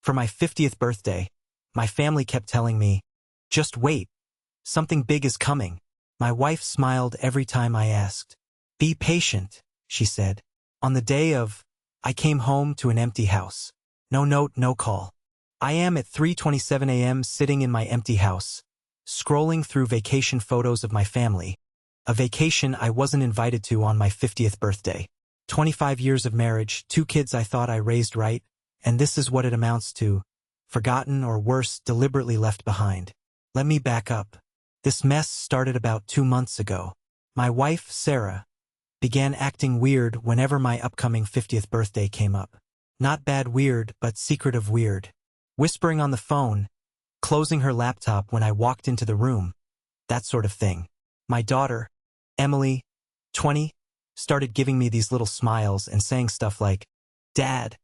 For my 50th birthday, my family kept telling me, just wait, something big is coming. My wife smiled every time I asked. Be patient, she said. On the day of, I came home to an empty house. No note, no call. I am at 3:27 a.m. sitting in my empty house, scrolling through vacation photos of my family, a vacation I wasn't invited to on my 50th birthday. 25 years of marriage, 2 kids I thought I raised right, and this is what it amounts to, forgotten or worse, deliberately left behind. Let me back up. This mess started about 2 months ago. My wife, Sarah, began acting weird whenever my upcoming 50th birthday came up. Not bad weird, but secretive weird. Whispering on the phone, closing her laptop when I walked into the room, that sort of thing. My daughter, Emily, 20, started giving me these little smiles and saying stuff like, Dad,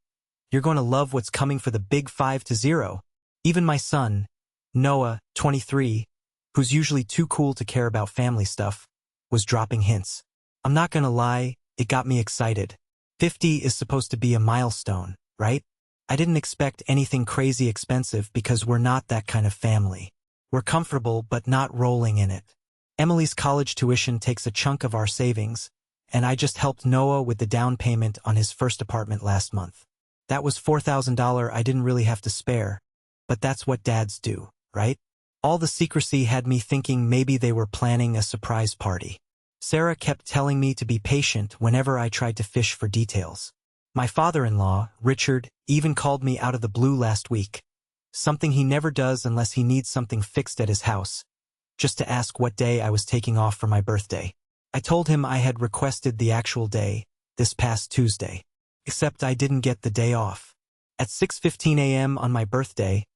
you're going to love what's coming for the big 5-0. Even my son, Noah, 23, who's usually too cool to care about family stuff, was dropping hints. I'm not gonna lie, it got me excited. 50 is supposed to be a milestone, right? I didn't expect anything crazy expensive because we're not that kind of family. We're comfortable but not rolling in it. Emily's college tuition takes a chunk of our savings, and I just helped Noah with the down payment on his first apartment last month. That was $4,000 I didn't really have to spare, but that's what dads do, right? All the secrecy had me thinking maybe they were planning a surprise party. Sarah kept telling me to be patient whenever I tried to fish for details. My father-in-law, Richard, even called me out of the blue last week, something he never does unless he needs something fixed at his house, just to ask what day I was taking off for my birthday. I told him I had requested the actual day, this past Tuesday, except I didn't get the day off. At 6:15 a.m. on my birthday,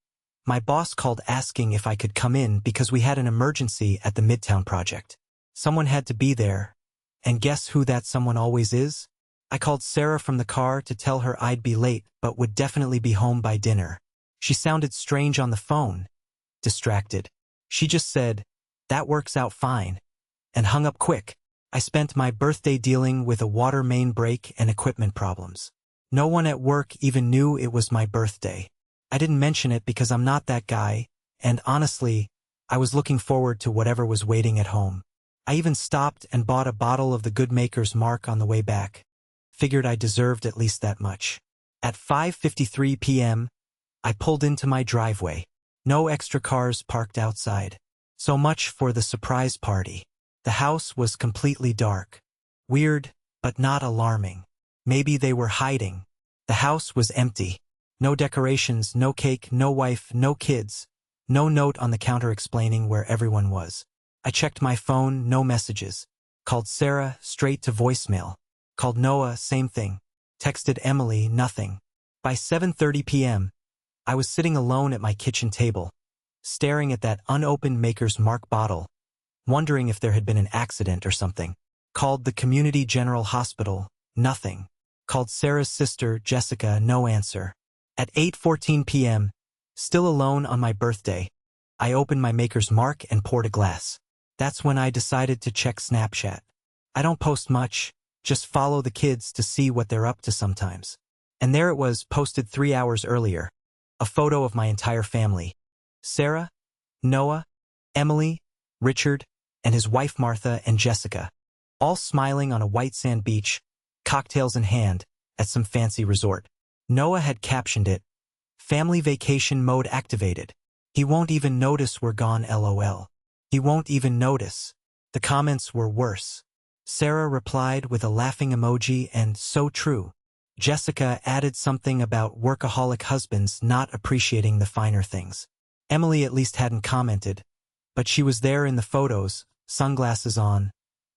my boss called asking if I could come in because we had an emergency at the Midtown project. Someone had to be there, and guess who that someone always is? I called Sarah from the car to tell her I'd be late but would definitely be home by dinner. She sounded strange on the phone, distracted. She just said, that works out fine, and hung up quick. I spent my birthday dealing with a water main break and equipment problems. No one at work even knew it was my birthday. I didn't mention it because I'm not that guy, and honestly, I was looking forward to whatever was waiting at home. I even stopped and bought a bottle of the Good Maker's Mark on the way back. Figured I deserved at least that much. At 5:53 p.m., I pulled into my driveway. No extra cars parked outside. So much for the surprise party. The house was completely dark. Weird, but not alarming. Maybe they were hiding. The house was empty. No decorations, no cake, no wife, no kids. No note on the counter explaining where everyone was. I checked my phone, no messages. Called Sarah, straight to voicemail. Called Noah, same thing. Texted Emily, nothing. By 7:30 p.m., I was sitting alone at my kitchen table, staring at that unopened Maker's Mark bottle, wondering if there had been an accident or something. Called the Community General Hospital, nothing. Called Sarah's sister, Jessica, no answer. At 8:14 p.m., still alone on my birthday, I opened my Maker's Mark and poured a glass. That's when I decided to check Snapchat. I don't post much, just follow the kids to see what they're up to sometimes. And there it was, posted 3 hours earlier. A photo of my entire family. Sarah, Noah, Emily, Richard, and his wife Martha and Jessica, all smiling on a white sand beach, cocktails in hand, at some fancy resort. Noah had captioned it, "Family vacation mode activated. He won't even notice we're gone, LOL. He won't even notice." The comments were worse. Sarah replied with a laughing emoji and "so true." Jessica added something about workaholic husbands not appreciating the finer things. Emily at least hadn't commented, but she was there in the photos, sunglasses on,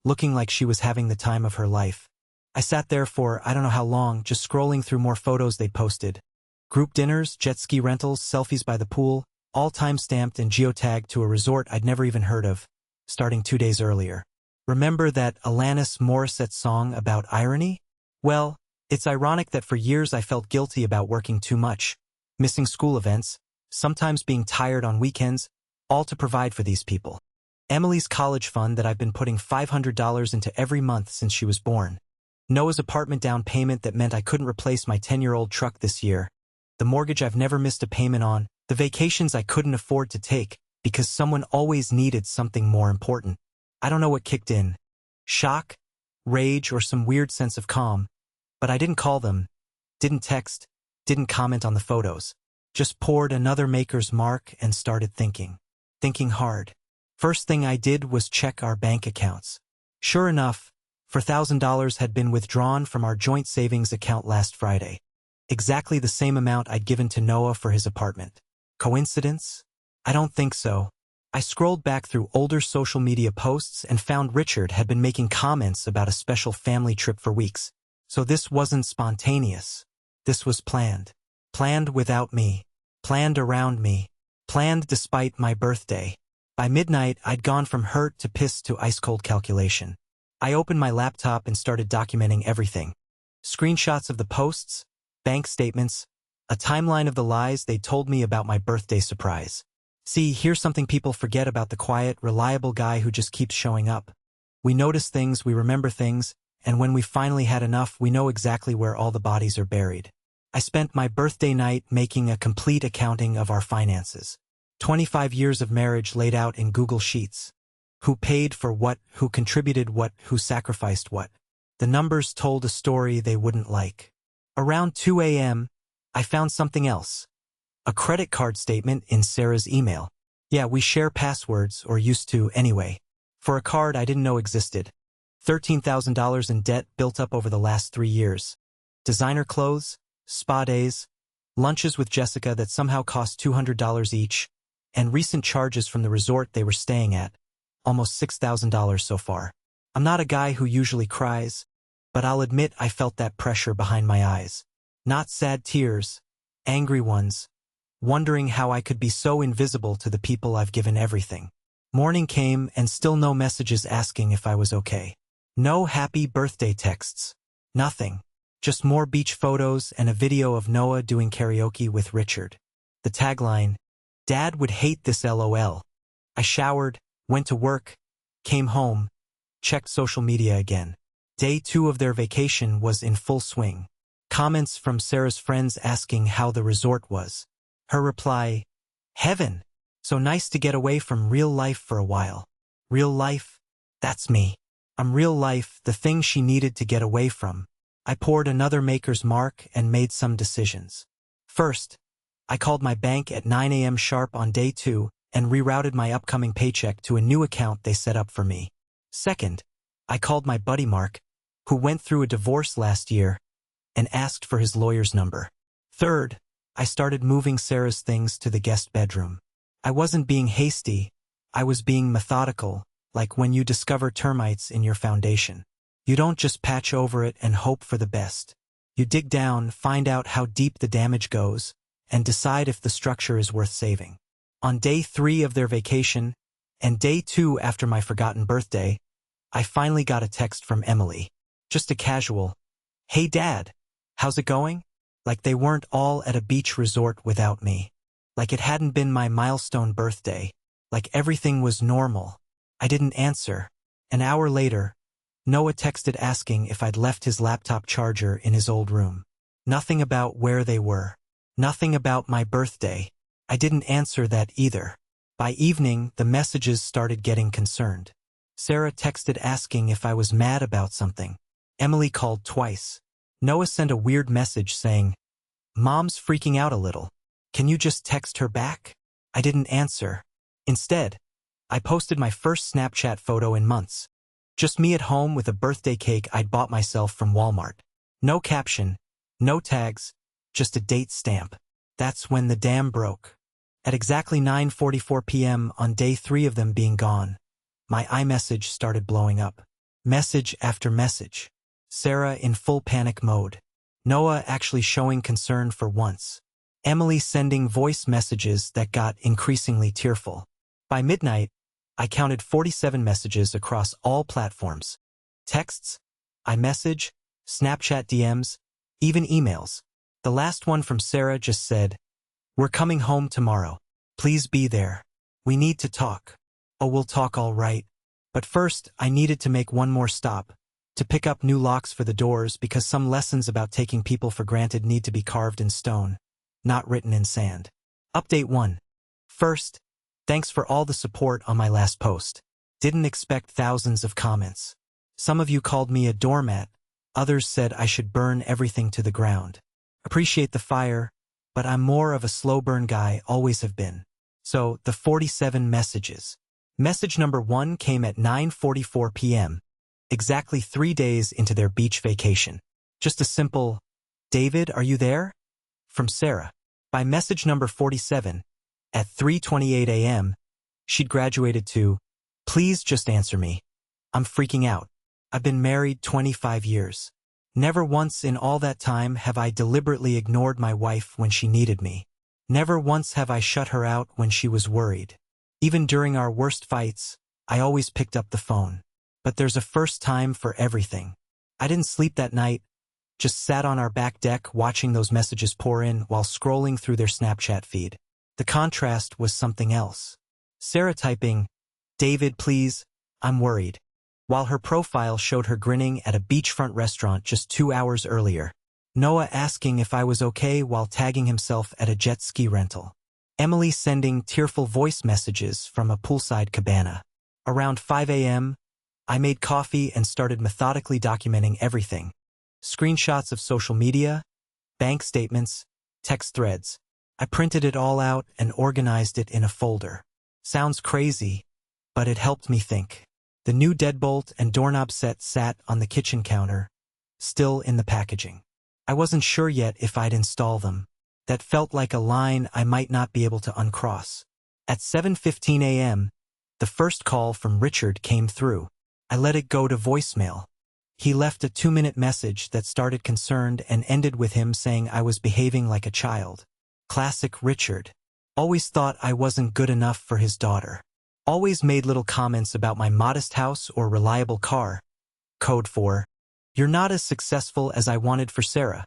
looking like she was having the time of her life. I sat there for I don't know how long, just scrolling through more photos they posted. Group dinners, jet ski rentals, selfies by the pool, all time-stamped and geotagged to a resort I'd never even heard of, starting 2 days earlier. Remember that Alanis Morissette song about irony? Well, it's ironic that for years I felt guilty about working too much, missing school events, sometimes being tired on weekends, all to provide for these people. Emily's college fund that I've been putting $500 into every month since she was born. Noah's apartment down payment that meant I couldn't replace my 10-year-old truck this year. the mortgage I've never missed a payment on, the vacations I couldn't afford to take because someone always needed something more important. I don't know what kicked in. Shock, rage, or some weird sense of calm. But I didn't call them, didn't text, didn't comment on the photos. Just poured another Maker's Mark and started thinking. Thinking hard. First thing I did was check our bank accounts. Sure enough, $4,000 had been withdrawn from our joint savings account last Friday. Exactly the same amount I'd given to Noah for his apartment. Coincidence? I don't think so. I scrolled back through older social media posts and found Richard had been making comments about a special family trip for weeks. So this wasn't spontaneous. This was planned. Planned without me. Planned around me. Planned despite my birthday. By midnight, I'd gone from hurt to pissed to ice-cold calculation. I opened my laptop and started documenting everything. Screenshots of the posts, bank statements, a timeline of the lies they told me about my birthday surprise. See, here's something people forget about the quiet, reliable guy who just keeps showing up. We notice things, we remember things, and when we finally had enough, we know exactly where all the bodies are buried. I spent my birthday night making a complete accounting of our finances. 25 years of marriage laid out in Google Sheets. Who paid for what, who contributed what, who sacrificed what. The numbers told a story they wouldn't like. Around 2 a.m., I found something else. A credit card statement in Sarah's email. Yeah, we share passwords, or used to anyway. For a card I didn't know existed. $13,000 in debt built up over the last 3 years. Designer clothes, spa days, lunches with Jessica that somehow cost $200 each, and recent charges from the resort they were staying at. Almost $6,000 so far. I'm not a guy who usually cries, but I'll admit I felt that pressure behind my eyes. Not sad tears, angry ones, wondering how I could be so invisible to the people I've given everything. Morning came and still no messages asking if I was okay. No happy birthday texts. Nothing. Just more beach photos and a video of Noah doing karaoke with Richard. The tagline, "Dad would hate this LOL." I showered, went to work, came home, checked social media again. Day 2 of their vacation was in full swing. Comments from Sarah's friends asking how the resort was. Her reply, "Heaven. So nice to get away from real life for a while." Real life? That's me. I'm real life, the thing she needed to get away from. I poured another Maker's Mark and made some decisions. First, I called my bank at 9 a.m. sharp on day 2 and rerouted my upcoming paycheck to a new account they set up for me. Second, I called my buddy Mark, who went through a divorce last year, and asked for his lawyer's number. Third, I started moving Sarah's things to the guest bedroom. I wasn't being hasty, I was being methodical, like when you discover termites in your foundation. You don't just patch over it and hope for the best. You dig down, find out how deep the damage goes, and decide if the structure is worth saving. On day 3 of their vacation, and day 2 after my forgotten birthday, I finally got a text from Emily. Just a casual, "Hey Dad, how's it going?" Like they weren't all at a beach resort without me. Like it hadn't been my milestone birthday. Like everything was normal. I didn't answer. An hour later, Noah texted asking if I'd left his laptop charger in his old room. Nothing about where they were. Nothing about my birthday. I didn't answer that either. By evening, the messages started getting concerned. Sarah texted asking if I was mad about something. Emily called twice. Noah sent a weird message saying, "Mom's freaking out a little. Can you just text her back?" I didn't answer. Instead, I posted my first Snapchat photo in months. Just me at home with a birthday cake I'd bought myself from Walmart. No caption, no tags, just a date stamp. That's when the dam broke. At exactly 9:44 p.m. on day 3 of them being gone, my iMessage started blowing up. Message after message. Sarah in full panic mode. Noah actually showing concern for once. Emily sending voice messages that got increasingly tearful. By midnight, I counted 47 messages across all platforms. Texts, iMessage, Snapchat DMs, even emails. The last one from Sarah just said, "We're coming home tomorrow. Please be there. We need to talk." Oh, we'll talk all right. But first, I needed to make one more stop, to pick up new locks for the doors because some lessons about taking people for granted need to be carved in stone. not written in sand. Update 1. First, thanks for all the support on my last post. Didn't expect thousands of comments. Some of you called me a doormat, others said I should burn everything to the ground. Appreciate the fire, but I'm more of a slow burn guy, always have been. So, the 47 messages. Message number 1 came at 9:44 p.m., exactly 3 days into their beach vacation. Just a simple, "David, are you there?" from Sarah. By message number 47, at 3:28 a.m., she'd graduated to, "Please just answer me. I'm freaking out. I've been married 25 years. Never once in all that time have I deliberately ignored my wife when she needed me. Never once have I shut her out when she was worried. Even during our worst fights, I always picked up the phone. But there's a first time for everything. I didn't sleep that night, just sat on our back deck watching those messages pour in while scrolling through their Snapchat feed. The contrast was something else. Sarah typing, "David, please, I'm worried," while her profile showed her grinning at a beachfront restaurant just 2 hours earlier. Noah asking if I was okay while tagging himself at a jet ski rental. Emily sending tearful voice messages from a poolside cabana. Around 5 a.m., I made coffee and started methodically documenting everything. Screenshots of social media, bank statements, text threads. I printed it all out and organized it in a folder. Sounds crazy, but it helped me think. The new deadbolt and doorknob set sat on the kitchen counter, still in the packaging. I wasn't sure yet if I'd install them. That felt like a line I might not be able to uncross. At 7:15 a.m., the first call from Richard came through. I let it go to voicemail. He left a 2-minute message that started concerned and ended with him saying I was behaving like a child. Classic Richard. Always thought I wasn't good enough for his daughter. Always made little comments about my modest house or reliable car. Code for, "You're not as successful as I wanted for Sarah."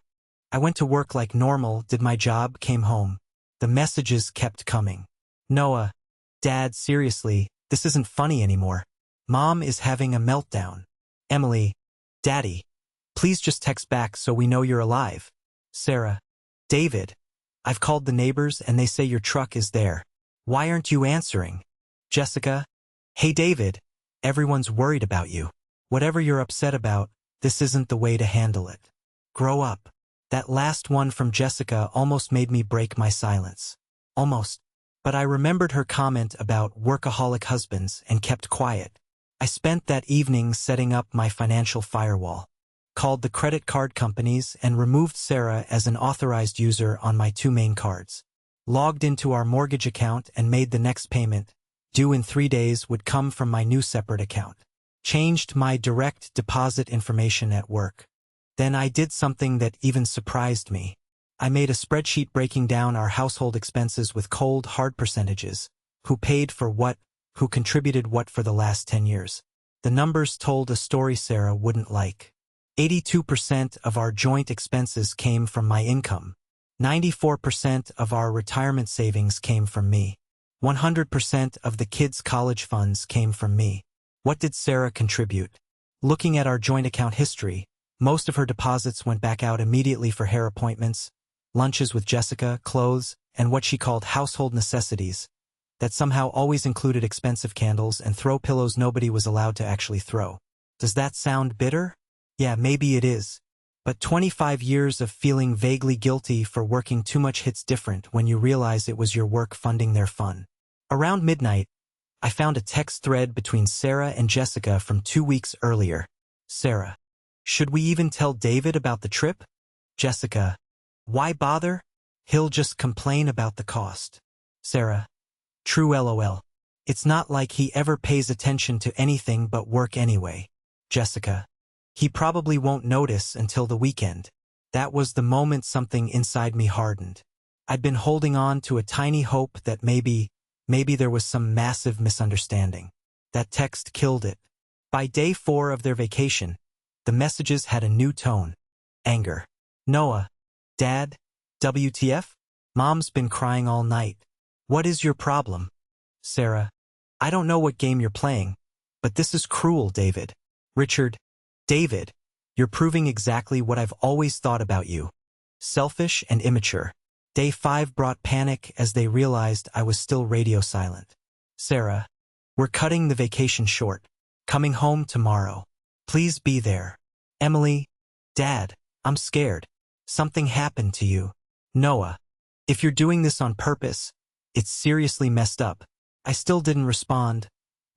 I went to work like normal, did my job, came home. The messages kept coming. Noah, "Dad, seriously, this isn't funny anymore. Mom is having a meltdown." Emily, "Daddy, please just text back so we know you're alive." Sarah, "David, I've called the neighbors and they say your truck is there. Why aren't you answering?" Jessica, "Hey David, everyone's worried about you. Whatever you're upset about, this isn't the way to handle it. Grow up." That last one from Jessica almost made me break my silence. Almost. But I remembered her comment about workaholic husbands and kept quiet. I spent that evening setting up my financial firewall. Called the credit card companies and removed Sarah as an authorized user on my 2 main cards. Logged into our mortgage account and made the next payment, due in 3 days, would come from my new separate account. Changed my direct deposit information at work. Then I did something that even surprised me. I made a spreadsheet breaking down our household expenses with cold, hard percentages. Who paid for what, who contributed what for the last 10 years. The numbers told a story Sarah wouldn't like. 82% of our joint expenses came from my income. 94% of our retirement savings came from me. 100% of the kids' college funds came from me. What did Sarah contribute? Looking at our joint account history, most of her deposits went back out immediately for hair appointments, lunches with Jessica, clothes, and what she called household necessities, that somehow always included expensive candles and throw pillows nobody was allowed to actually throw. Does that sound bitter? Yeah, maybe it is. But 25 years of feeling vaguely guilty for working too much hits different when you realize it was your work funding their fun. Around midnight, I found a text thread between Sarah and Jessica from 2 weeks earlier. Sarah, "Should we even tell David about the trip?" Jessica, "Why bother? He'll just complain about the cost." Sarah, "True LOL. It's not like he ever pays attention to anything but work anyway." Jessica, "He probably won't notice until the weekend." That was the moment something inside me hardened. I'd been holding on to a tiny hope that maybe there was some massive misunderstanding. That text killed it. By day 4 of their vacation, the messages had a new tone. Anger. Noah, "Dad, WTF? Mom's been crying all night. What is your problem?" Sarah, "I don't know what game you're playing, but this is cruel, David." Richard, "David, you're proving exactly what I've always thought about you. Selfish and immature. Day 5 brought panic as they realized I was still radio silent. Sarah, we're cutting the vacation short. Coming home tomorrow. Please be there. Emily, Dad, I'm scared. Something happened to you. Noah, if you're doing this on purpose, it's seriously messed up. I still didn't respond,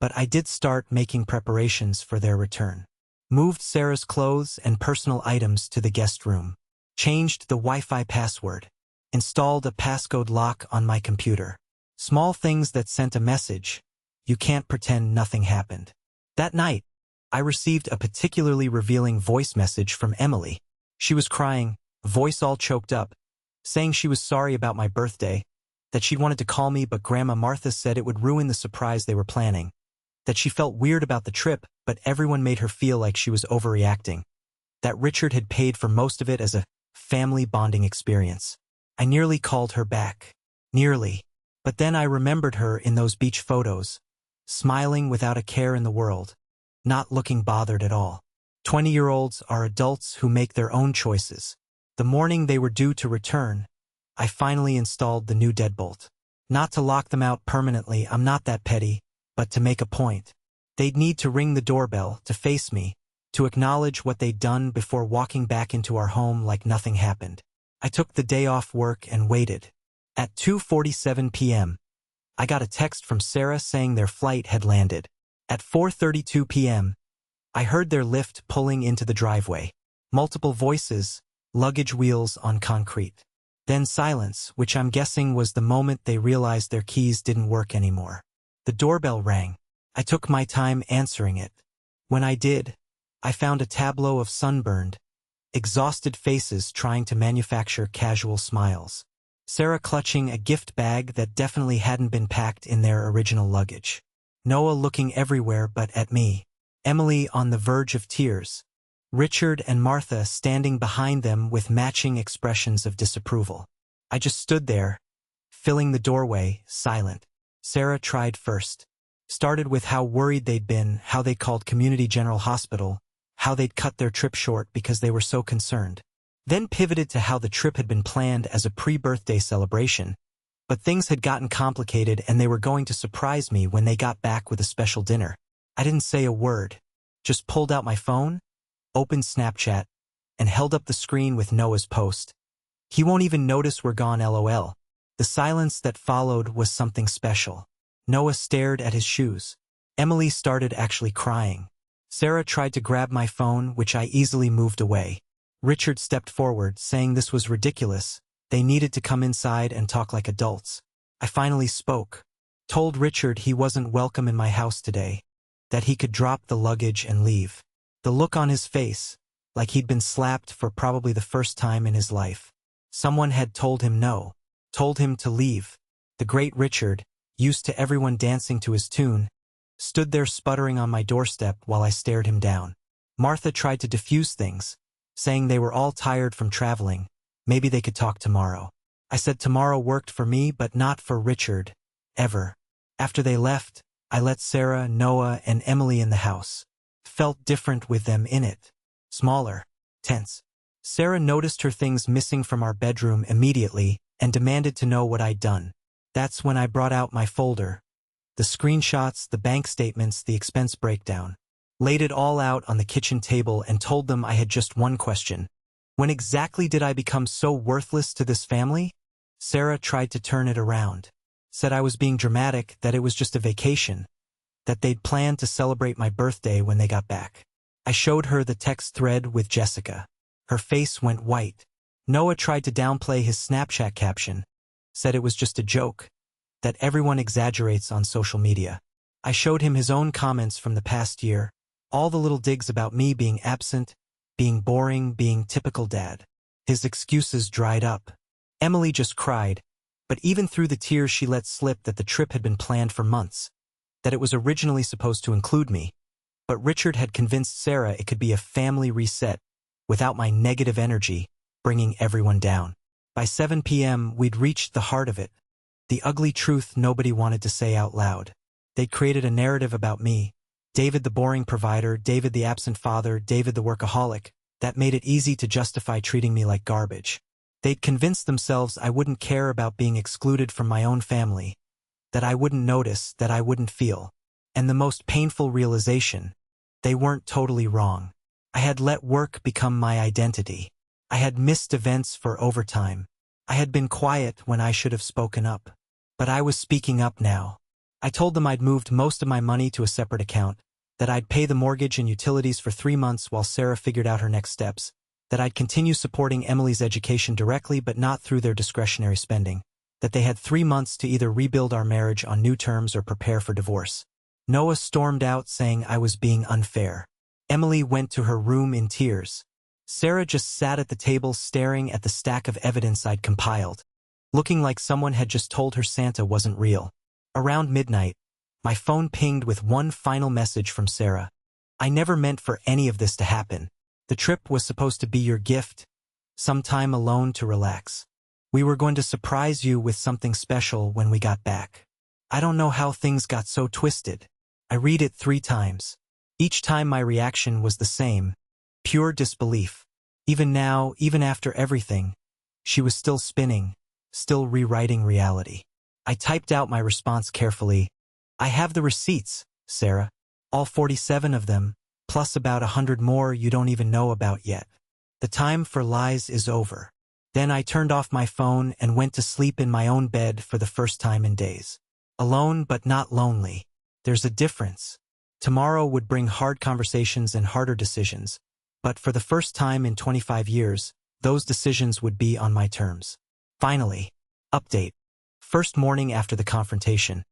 but I did start making preparations for their return. Moved Sarah's clothes and personal items to the guest room. Changed the Wi-Fi password. Installed a passcode lock on my computer. Small things that sent a message. You can't pretend nothing happened. That night, I received a particularly revealing voice message from Emily. She was crying, voice all choked up, saying she was sorry about my birthday, that she'd wanted to call me but Grandma Martha said it would ruin the surprise they were planning, that she felt weird about the trip but everyone made her feel like she was overreacting, that Richard had paid for most of it as a family bonding experience. I nearly called her back. Nearly. But then I remembered her in those beach photos, smiling without a care in the world, not looking bothered at all. 20-year-olds are adults who make their own choices. The morning they were due to return, I finally installed the new deadbolt. Not to lock them out permanently, I'm not that petty, but to make a point. They'd need to ring the doorbell, to face me, to acknowledge what they'd done before walking back into our home like nothing happened. I took the day off work and waited. At 2:47 p.m., I got a text from Sarah saying their flight had landed. At 4:32 p.m., I heard their lift pulling into the driveway. Multiple voices, luggage wheels on concrete. Then silence, which I'm guessing was the moment they realized their keys didn't work anymore. The doorbell rang. I took my time answering it. When I did, I found a tableau of sunburned, exhausted faces trying to manufacture casual smiles. Sarah clutching a gift bag that definitely hadn't been packed in their original luggage. Noah looking everywhere but at me. Emily on the verge of tears. Richard and Martha standing behind them with matching expressions of disapproval. I just stood there, filling the doorway, silent. Sarah tried first. Started with how worried they'd been, how they called Community General Hospital, how they'd cut their trip short because they were so concerned. Then pivoted to how the trip had been planned as a pre-birthday celebration, but things had gotten complicated and they were going to surprise me when they got back with a special dinner. I didn't say a word, just pulled out my phone, opened Snapchat, and held up the screen with Noah's post. He won't even notice we're gone, LOL. The silence that followed was something special. Noah stared at his shoes. Emily started actually crying. Sarah tried to grab my phone, which I easily moved away. Richard stepped forward, saying this was ridiculous. They needed to come inside and talk like adults. I finally spoke. Told Richard he wasn't welcome in my house today, that he could drop the luggage and leave. The look on his face, like he'd been slapped for probably the first time in his life. Someone had told him no, told him to leave. The great Richard, used to everyone dancing to his tune, stood there sputtering on my doorstep while I stared him down. Martha tried to diffuse things, saying they were all tired from traveling, maybe they could talk tomorrow. I said tomorrow worked for me but not for Richard, ever. After they left, I let Sarah, Noah, and Emily in the house. Felt different with them in it. Smaller. Tense. Sarah noticed her things missing from our bedroom immediately and demanded to know what I'd done. That's when I brought out my folder. The screenshots, the bank statements, the expense breakdown. Laid it all out on the kitchen table and told them I had just one question. When exactly did I become so worthless to this family? Sarah tried to turn it around. Said I was being dramatic, that it was just a vacation, that they'd planned to celebrate my birthday when they got back. I showed her the text thread with Jessica. Her face went white. Noah tried to downplay his Snapchat caption. Said it was just a joke, that everyone exaggerates on social media. I showed him his own comments from the past year, all the little digs about me being absent, being boring, being typical dad. His excuses dried up. Emily just cried, but even through the tears she let slip that the trip had been planned for months, that it was originally supposed to include me. But Richard had convinced Sarah it could be a family reset, without my negative energy, bringing everyone down. By 7 p.m. we'd reached the heart of it, the ugly truth nobody wanted to say out loud. They'd created a narrative about me, David the boring provider, David the absent father, David the workaholic, that made it easy to justify treating me like garbage. They'd convinced themselves I wouldn't care about being excluded from my own family, that I wouldn't notice, that I wouldn't feel. And the most painful realization, they weren't totally wrong. I had let work become my identity. I had missed events for overtime. I had been quiet when I should have spoken up. But I was speaking up now. I told them I'd moved most of my money to a separate account, that I'd pay the mortgage and utilities for 3 months while Sarah figured out her next steps, that I'd continue supporting Emily's education directly but not through their discretionary spending, that they had 3 months to either rebuild our marriage on new terms or prepare for divorce. Noah stormed out saying I was being unfair. Emily went to her room in tears. Sarah just sat at the table staring at the stack of evidence I'd compiled, looking like someone had just told her Santa wasn't real. Around midnight, my phone pinged with one final message from Sarah. I never meant for any of this to happen. The trip was supposed to be your gift, some time alone to relax. We were going to surprise you with something special when we got back. I don't know how things got so twisted. I read it 3 times. Each time my reaction was the same, pure disbelief. Even now, even after everything, she was still spinning, still rewriting reality. I typed out my response carefully. I have the receipts, Sarah. All 47 of them, plus about 100 more you don't even know about yet. The time for lies is over. Then I turned off my phone and went to sleep in my own bed for the first time in days. Alone but not lonely. There's a difference. Tomorrow would bring hard conversations and harder decisions, but for the first time in 25 years, those decisions would be on my terms. Finally, update. First morning after the confrontation,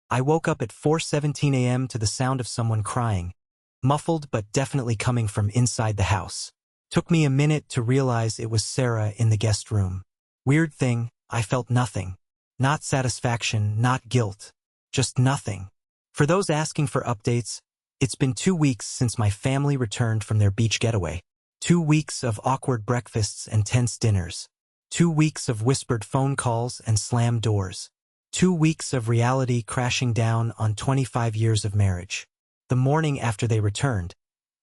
I woke up at 4:17 a.m. to the sound of someone crying, muffled but definitely coming from inside the house. Took me a minute to realize it was Sarah in the guest room. Weird thing, I felt nothing. Not satisfaction, not guilt. Just nothing. For those asking for updates, it's been 2 weeks since my family returned from their beach getaway. 2 weeks of awkward breakfasts and tense dinners. 2 weeks of whispered phone calls and slammed doors. 2 weeks of reality crashing down on 25 years of marriage. The morning after they returned,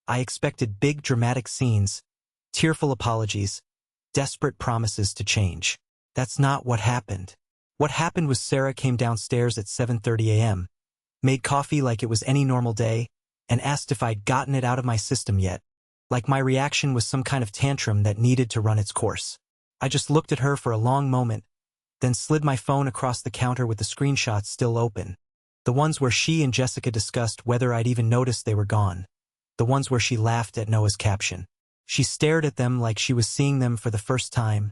I expected big dramatic scenes, tearful apologies, desperate promises to change. That's not what happened. What happened was Sarah came downstairs at 7:30 a.m., made coffee like it was any normal day, and asked if I'd gotten it out of my system yet, like my reaction was some kind of tantrum that needed to run its course. I just looked at her for a long moment, then slid my phone across the counter with the screenshots still open. The ones where she and Jessica discussed whether I'd even noticed they were gone. The ones where she laughed at Noah's caption. She stared at them like she was seeing them for the first time,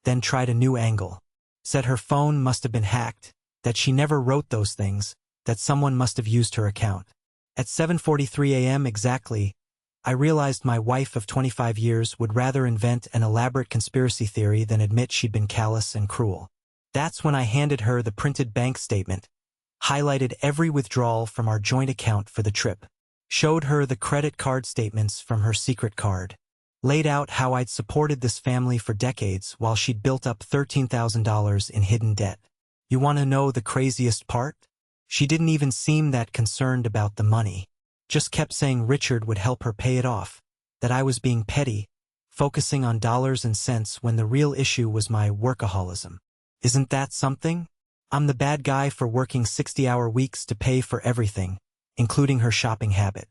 then tried a new angle. Said her phone must have been hacked, that she never wrote those things, that someone must have used her account. At 7:43 a.m. exactly, I realized my wife of 25 years would rather invent an elaborate conspiracy theory than admit she'd been callous and cruel. That's when I handed her the printed bank statement, highlighted every withdrawal from our joint account for the trip, showed her the credit card statements from her secret card, laid out how I'd supported this family for decades while she'd built up $13,000 in hidden debt. You want to know the craziest part? She didn't even seem that concerned about the money. Just kept saying Richard would help her pay it off, that I was being petty, focusing on dollars and cents when the real issue was my workaholism. Isn't that something? I'm the bad guy for working 60-hour weeks to pay for everything, including her shopping habit.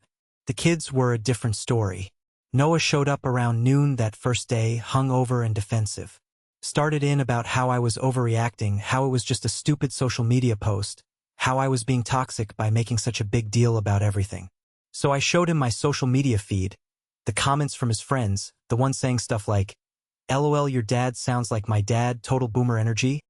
The kids were a different story. Noah showed up around noon that first day, hungover and defensive. Started in about how I was overreacting, how it was just a stupid social media post, how I was being toxic by making such a big deal about everything. So I showed him my social media feed, the comments from his friends, the ones saying stuff like, LOL your dad sounds like my dad, total boomer energy,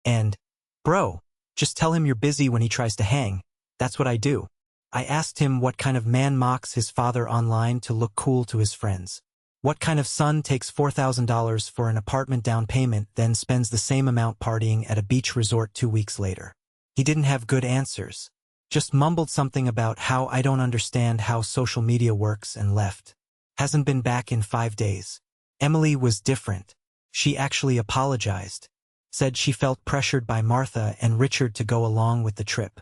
and, bro, just tell him you're busy when he tries to hang. That's what I do. I asked him what kind of man mocks his father online to look cool to his friends. What kind of son takes $4,000 for an apartment down payment then spends the same amount partying at a beach resort 2 weeks later? He didn't have good answers. Just mumbled something about how I don't understand how social media works and left. Hasn't been back in 5 days. Emily was different. She actually apologized. Said she felt pressured by Martha and Richard to go along with the trip.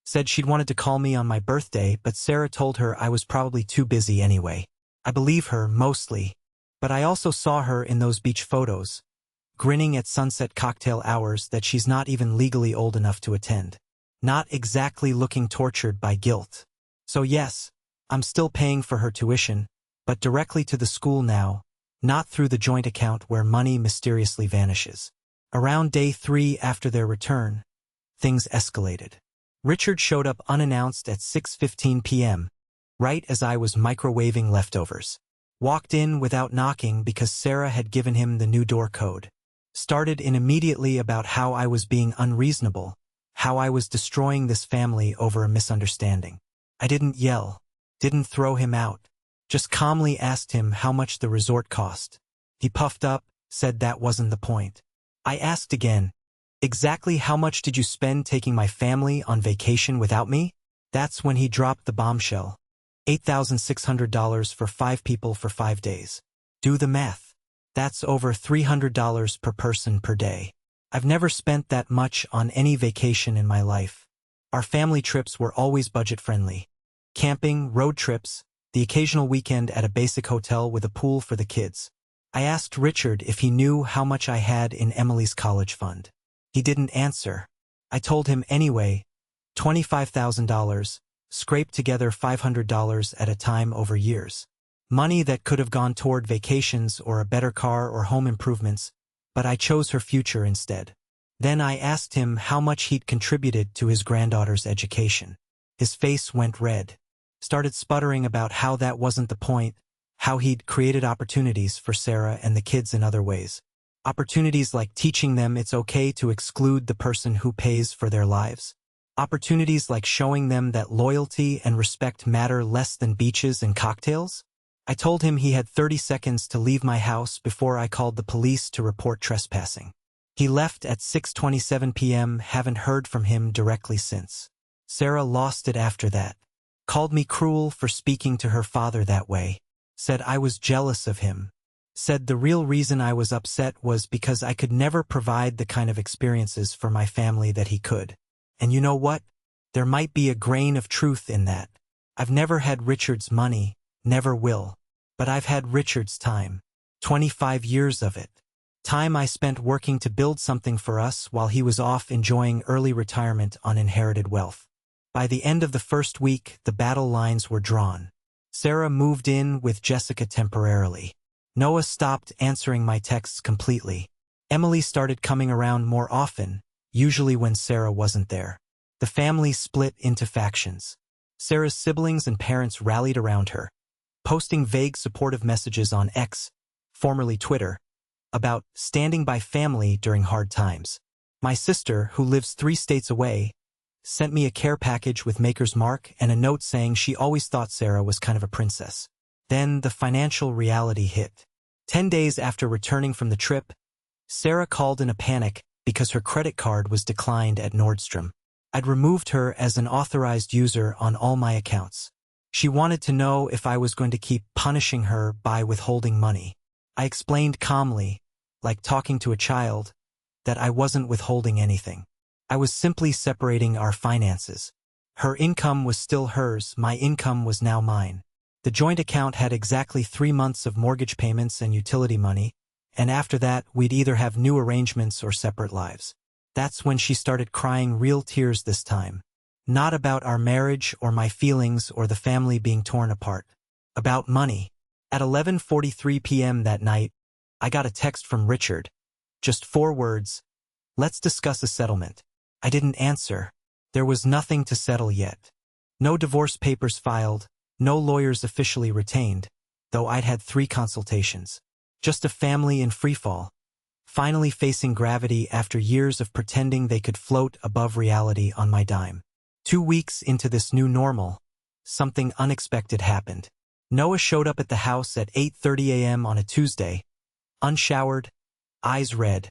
Said she'd wanted to call me on my birthday, but Sarah told her I was probably too busy anyway. I believe her, mostly. But I also saw her in those beach photos. grinning at sunset cocktail hours that she's not even legally old enough to attend. Not exactly looking tortured by guilt. So yes, I'm still paying for her tuition, but directly to the school now, not through the joint account where money mysteriously vanishes. Around day 3 after their return, things escalated. Richard showed up unannounced at 6:15 p.m., right as I was microwaving leftovers. Walked in without knocking because Sarah had given him the new door code. Started in immediately about how I was being unreasonable, how I was destroying this family over a misunderstanding. I didn't yell, didn't throw him out, just calmly asked him how much the resort cost. He puffed up, said that wasn't the point. I asked again, exactly how much did you spend taking my family on vacation without me? That's when he dropped the bombshell. $8,600 for 5 people for 5 days. Do the math. That's over $300 per person per day. I've never spent that much on any vacation in my life. Our family trips were always budget-friendly. Camping, road trips, the occasional weekend at a basic hotel with a pool for the kids. I asked Richard if he knew how much I had in Emily's college fund. He didn't answer. I told him anyway, $25,000, scraped together $500 at a time over years. Money that could have gone toward vacations or a better car or home improvements, but I chose her future instead. Then I asked him how much he'd contributed to his granddaughter's education. His face went red. Started sputtering about how that wasn't the point, how he'd created opportunities for Sarah and the kids in other ways. Opportunities like teaching them it's okay to exclude the person who pays for their lives. Opportunities like showing them that loyalty and respect matter less than beaches and cocktails. I told him he had 30 seconds to leave my house before I called the police to report trespassing. He left at 6:27 p.m., haven't heard from him directly since. Sarah lost it after that. Called me cruel for speaking to her father that way. Said I was jealous of him. Said the real reason I was upset was because I could never provide the kind of experiences for my family that he could. And you know what? There might be a grain of truth in that. I've never had Richard's money, never will. But I've had Richard's time. 25 years of it. Time I spent working to build something for us while he was off enjoying early retirement on inherited wealth. By the end of the first week, the battle lines were drawn. Sarah moved in with Jessica temporarily. Noah stopped answering my texts completely. Emily started coming around more often, usually when Sarah wasn't there. The family split into factions. Sarah's siblings and parents rallied around her, posting vague supportive messages on X, formerly Twitter, about standing by family during hard times. My sister, who lives 3 states away, sent me a care package with Maker's Mark and a note saying she always thought Sarah was kind of a princess. Then the financial reality hit. 10 days after returning from the trip, Sarah called in a panic because her credit card was declined at Nordstrom. I'd removed her as an authorized user on all my accounts. She wanted to know if I was going to keep punishing her by withholding money. I explained calmly, like talking to a child, that I wasn't withholding anything. I was simply separating our finances. Her income was still hers, my income was now mine. The joint account had exactly 3 months of mortgage payments and utility money, and after that we'd either have new arrangements or separate lives. That's when she started crying real tears this time. Not about our marriage or my feelings or the family being torn apart. About money. At 11:43 p.m. that night, I got a text from Richard. Just 4 words. Let's discuss a settlement. I didn't answer. There was nothing to settle yet. No divorce papers filed, no lawyers officially retained, though I'd had 3 consultations. Just a family in freefall, finally facing gravity after years of pretending they could float above reality on my dime. 2 weeks into this new normal, something unexpected happened. Noah showed up at the house at 8:30 a.m. on a Tuesday, unshowered, eyes red,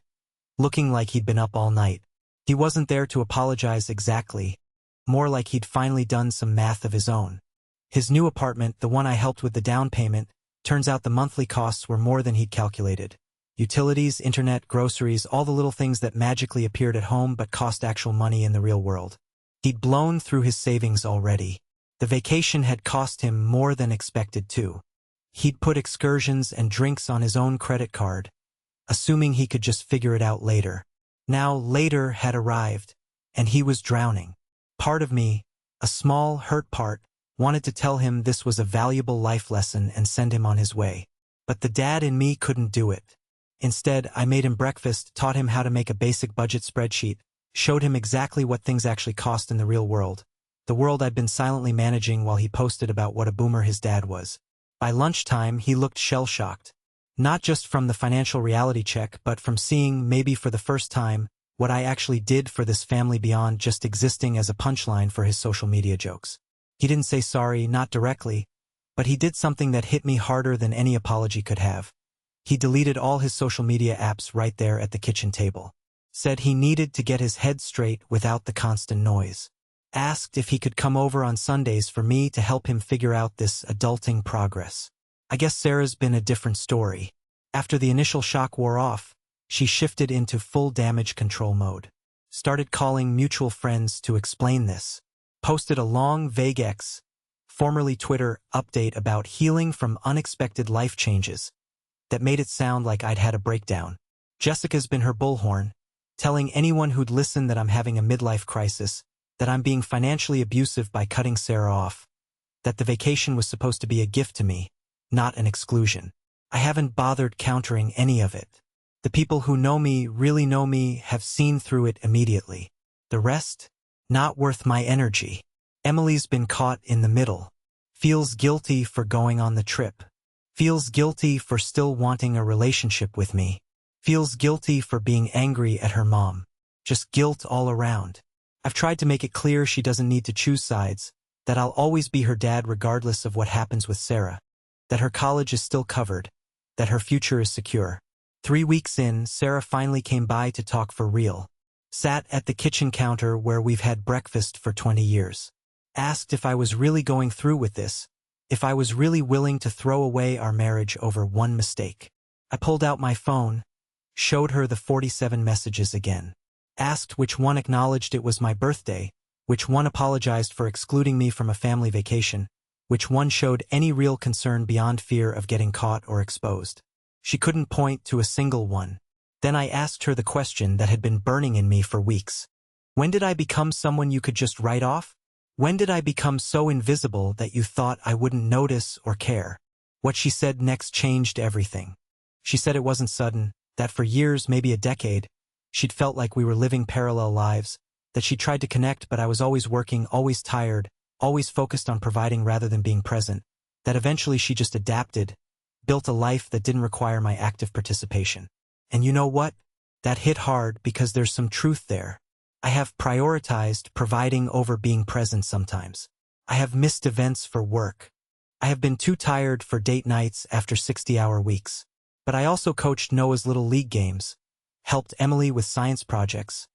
looking like he'd been up all night. He wasn't there to apologize exactly, more like he'd finally done some math of his own. His new apartment, the one I helped with the down payment, turns out the monthly costs were more than he'd calculated. Utilities, internet, groceries, all the little things that magically appeared at home but cost actual money in the real world. He'd blown through his savings already. The vacation had cost him more than expected too. He'd put excursions and drinks on his own credit card, assuming he could just figure it out later. Now later had arrived, and he was drowning. Part of me, a small, hurt part, wanted to tell him this was a valuable life lesson and send him on his way. But the dad in me couldn't do it. Instead, I made him breakfast, taught him how to make a basic budget spreadsheet, showed him exactly what things actually cost in the real world, the world I'd been silently managing while he posted about what a boomer his dad was. By lunchtime, he looked shell-shocked. Not just from the financial reality check, but from seeing, maybe for the first time, what I actually did for this family beyond just existing as a punchline for his social media jokes. He didn't say sorry, not directly, but he did something that hit me harder than any apology could have. He deleted all his social media apps right there at the kitchen table. Said he needed to get his head straight without the constant noise. Asked if he could come over on Sundays for me to help him figure out this adulting progress. I guess Sarah's been a different story. After the initial shock wore off, she shifted into full damage control mode. Started calling mutual friends to explain this. Posted a long, vague X, formerly Twitter, update about healing from unexpected life changes that made it sound like I'd had a breakdown. Jessica's been her bullhorn, telling anyone who'd listen that I'm having a midlife crisis, that I'm being financially abusive by cutting Sarah off, that the vacation was supposed to be a gift to me, not an exclusion. I haven't bothered countering any of it. The people who know me, really know me, have seen through it immediately. The rest? Not worth my energy. Emily's been caught in the middle. Feels guilty for going on the trip. Feels guilty for still wanting a relationship with me. Feels guilty for being angry at her mom. Just guilt all around. I've tried to make it clear she doesn't need to choose sides, that I'll always be her dad regardless of what happens with Sarah, that her college is still covered, that her future is secure. 3 weeks in, Sarah finally came by to talk for real. Sat at the kitchen counter where we've had breakfast for 20 years. Asked if I was really going through with this, if I was really willing to throw away our marriage over one mistake. I pulled out my phone, showed her the 47 messages again. Asked which one acknowledged it was my birthday, which one apologized for excluding me from a family vacation, which one showed any real concern beyond fear of getting caught or exposed. She couldn't point to a single one. Then I asked her the question that had been burning in me for weeks. When did I become someone you could just write off? When did I become so invisible that you thought I wouldn't notice or care? What she said next changed everything. She said it wasn't sudden, that for years, maybe a decade, she'd felt like we were living parallel lives, that she tried to connect but I was always working, always tired, always focused on providing rather than being present, that eventually she just adapted, built a life that didn't require my active participation. And you know what? That hit hard because there's some truth there. I have prioritized providing over being present sometimes. I have missed events for work. I have been too tired for date nights after 60-hour weeks. But I also coached Noah's Little League games, helped Emily with science projects,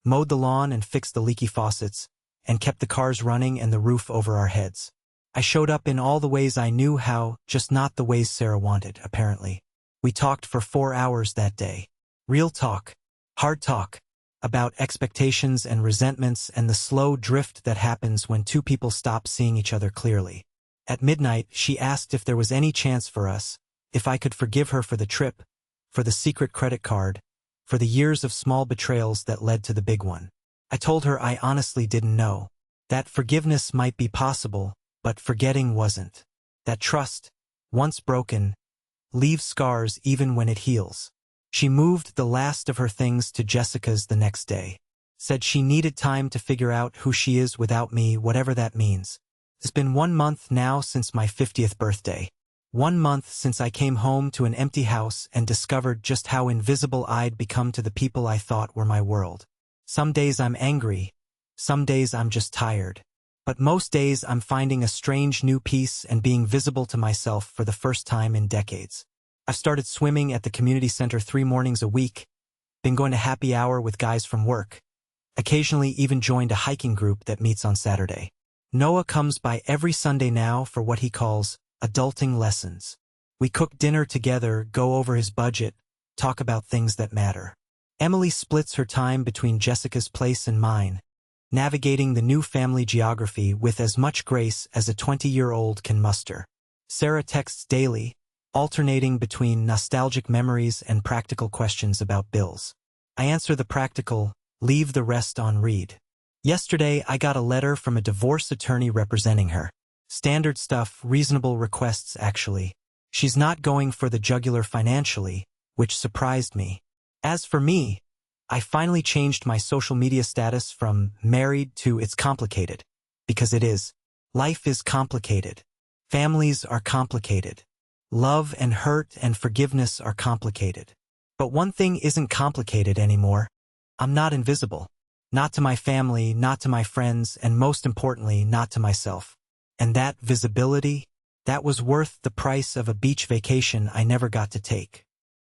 mowed the lawn and fixed the leaky faucets, and kept the cars running and the roof over our heads. I showed up in all the ways I knew how, just not the ways Sarah wanted, apparently. We talked for 4 hours that day. Real talk, hard talk, about expectations and resentments and the slow drift that happens when two people stop seeing each other clearly. At midnight, she asked if there was any chance for us, if I could forgive her for the trip, for the secret credit card, for the years of small betrayals that led to the big one. I told her I honestly didn't know. That forgiveness might be possible, but forgetting wasn't. That trust, once broken, leaves scars even when it heals. She moved the last of her things to Jessica's the next day. Said she needed time to figure out who she is without me, whatever that means. It's been 1 month now since my 50th birthday. 1 month since I came home to an empty house and discovered just how invisible I'd become to the people I thought were my world. Some days I'm angry. Some days I'm just tired. But most days I'm finding a strange new peace and being visible to myself for the first time in decades. I've started swimming at the community center 3 mornings a week, been going to happy hour with guys from work, occasionally even joined a hiking group that meets on Saturday. Noah comes by every Sunday now for what he calls adulting lessons. We cook dinner together, go over his budget, talk about things that matter. Emily splits her time between Jessica's place and mine, navigating the new family geography with as much grace as a 20-year-old can muster. Sarah texts daily, alternating between nostalgic memories and practical questions about bills. I answer the practical, leave the rest on read. Yesterday, I got a letter from a divorce attorney representing her. Standard stuff, reasonable requests actually. She's not going for the jugular financially, which surprised me. As for me, I finally changed my social media status from married to it's complicated. Because it is. Life is complicated. Families are complicated. Love and hurt and forgiveness are complicated. But one thing isn't complicated anymore. I'm not invisible. Not to my family, not to my friends, and most importantly, not to myself. And that visibility, that was worth the price of a beach vacation I never got to take.